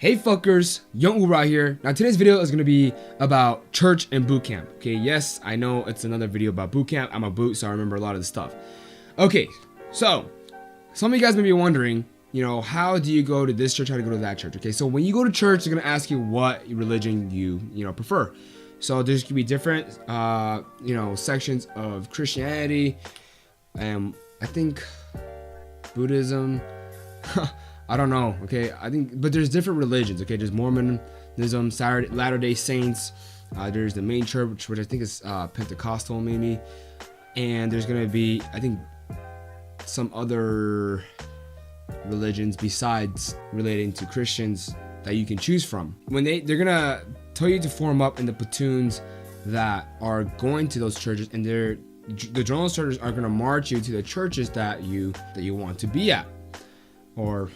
Hey fuckers, Young Oorah here. Now today's video is going to be about church and boot camp. Okay, yes, I know it's another video about boot camp. I'm a boot, so I remember a lot of the stuff. Okay, so some of you guys may be wondering, how do you go to this church, how to go to that church? Okay, so when you go to church, they're going to ask you what religion you prefer. So there's going to be different, sections of Christianity, I think Buddhism, I don't know, okay, but there's different religions, okay, there's Mormonism, Latter-day Saints, there's the main church, which I think is Pentecostal maybe, and there's gonna be, I think, some other religions besides relating to Christians that you can choose from. When they're gonna tell you to form up in the platoons that are going to those churches, and the drill instructors are gonna march you to the churches that you want to be at, or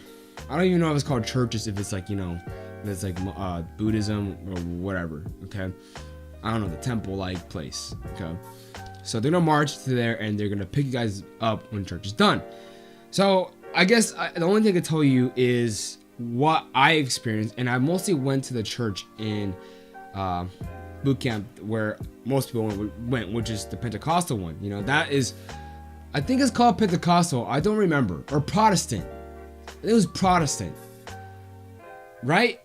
I don't even know if it's called churches, if it's like, if it's like Buddhism or whatever, okay? I don't know, the temple-like place, okay? So they're gonna march to there and they're gonna pick you guys up when church is done. So I guess the only thing I can tell you is what I experienced, and I mostly went to the church in boot camp where most people went, which is the Pentecostal one. That is, I think it's called Pentecostal, I don't remember, or Protestant. It was Protestant, right?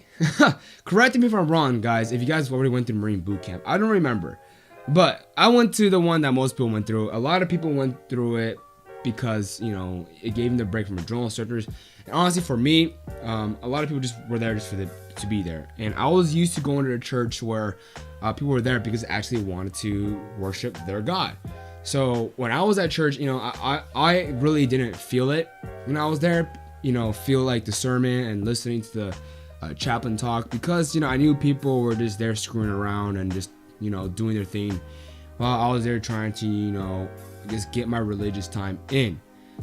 Correct me if I'm wrong, guys, if you guys already went through Marine Bootcamp. I don't remember, but I went to the one that most people went through. A lot of people went through it because, it gave them the break from the drill instructors. And honestly, for me, a lot of people just were there just to be there. And I was used to going to a church where people were there because they actually wanted to worship their God. So when I was at church, I really didn't feel it when I was there. Feel like the sermon and listening to the chaplain talk, because I knew people were just there screwing around and just doing their thing while I was there trying to just get my religious time in.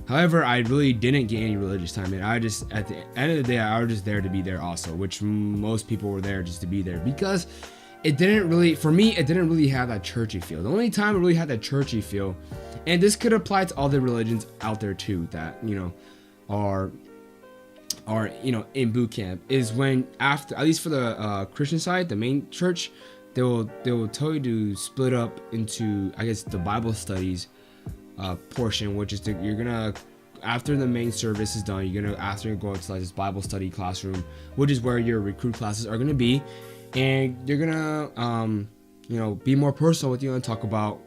However, I really didn't get any religious time in. I just, at the end of the day, I was just there to be there also, which most people were there just to be there, because it didn't really have that churchy feel. The only time it really had that churchy feel, and this could apply to other religions out there too that are in boot camp, is when, after, at least for the Christian side, the main church, they will tell you to split up into, I guess, the Bible studies portion, which is you're gonna, after the main service is done, you're gonna go into like this Bible study classroom, which is where your recruit classes are gonna be, and you're gonna be more personal with you and talk about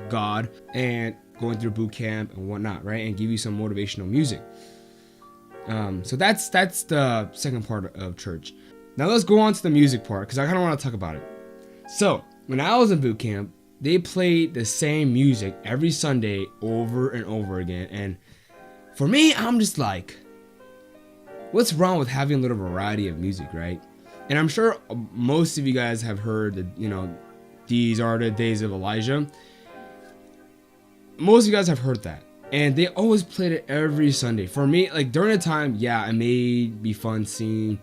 God and going through boot camp and whatnot, right? And give you some motivational music. So that's the second part of church. Now let's go on to the music part, because I kind of want to talk about it. So when I was in boot camp, they played the same music every Sunday over and over again, and for me, I'm just like, what's wrong with having a little variety of music, right? And I'm sure most of you guys have heard that these are the days of Elijah. Most of you guys have heard that. And they always played it every Sunday. For me, like, during the time, yeah, it may be fun singing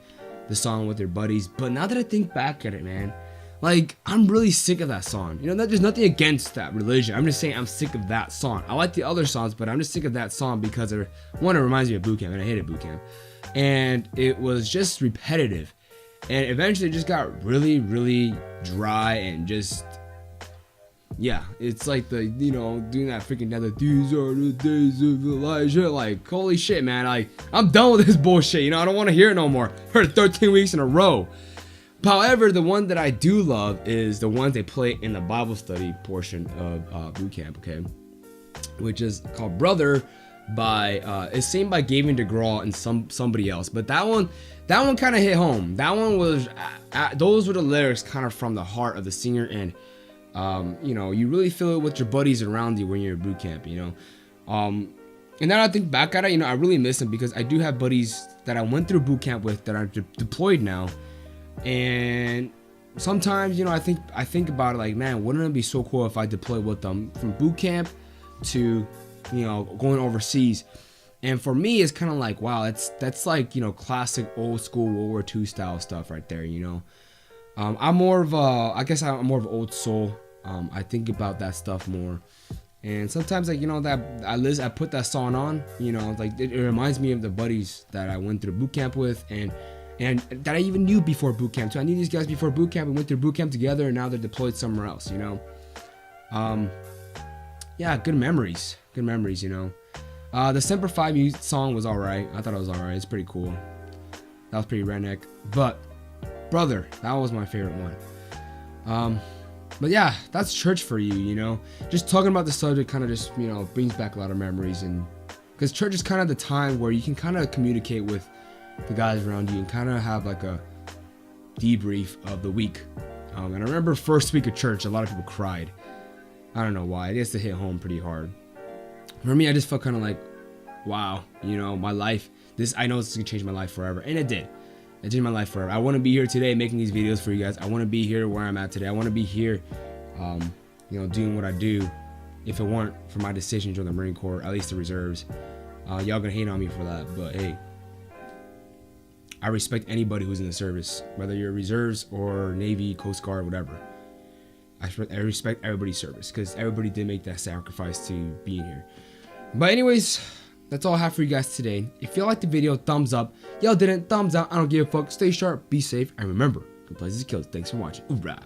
the song with your buddies, but now that I think back at it, man, like, I'm really sick of that song. There's nothing against that religion. I'm just saying I'm sick of that song. I like the other songs, but I'm just sick of that song because it reminds me of boot camp, and I hated boot camp. And it was just repetitive. And eventually it just got really, really dry and just... yeah, it's like the, doing that freaking down, these are the days of Elijah. Like, holy shit, man. Like, I'm done with this bullshit. I don't want to hear it no more. Heard it 13 weeks in a row. However, the one that I do love is the ones they play in the Bible study portion of boot camp, okay? Which is called Brother by, it's sang by Gavin DeGraw and somebody else. But that one kind of hit home. That one was, those were the lyrics kind of from the heart of the singer, and you really feel it with your buddies around you when you're at boot camp, and then I think back at it, I really miss them, because I do have buddies that I went through boot camp with that are deployed now, and sometimes, I think about it like, man, wouldn't it be so cool if I deployed with them from boot camp to, going overseas. And for me, it's kind of like, wow, that's like, classic old school World War II style stuff right there, I'm more of I'm more of old soul. I think about that stuff more, and sometimes, like, that I put that song on, like, it reminds me of the buddies that I went through boot camp with, and and that I even knew before boot camp too. I knew these guys before boot camp. We went through boot camp together, and now they're deployed somewhere else, you know. Yeah, good memories, you know. The Semper Fi song was alright. I thought it was alright. It's pretty cool. That was pretty redneck. But brother, that was my favorite one. But yeah, that's church for you, you know. Just talking about the subject kind of just, you know, brings back a lot of memories, and because church is kind of the time where you can kind of communicate with the guys around you and kind of have like a debrief of the week. And I remember first week of church, a lot of people cried. I don't know why. I guess it hit home pretty hard. For me, I just felt kind of like, wow, you know, my life, I know this is gonna change my life forever. And it did. It changed my life forever. I want to be here today making these videos for you guys. I want to be here where I'm at today. I want to be here, you know, doing what I do. If it weren't for my decision to join the Marine Corps, at least the reserves, y'all gonna hate on me for that. But hey, I respect anybody who's in the service, whether you're reserves or Navy, Coast Guard, whatever. I respect everybody's service because everybody did make that sacrifice to be in here. But anyways, that's all I have for you guys today. If you like the video, thumbs up. Y'all didn't, thumbs out. I don't give a fuck. Stay sharp, be safe, and remember, good places to kill. Thanks for watching. Oorah.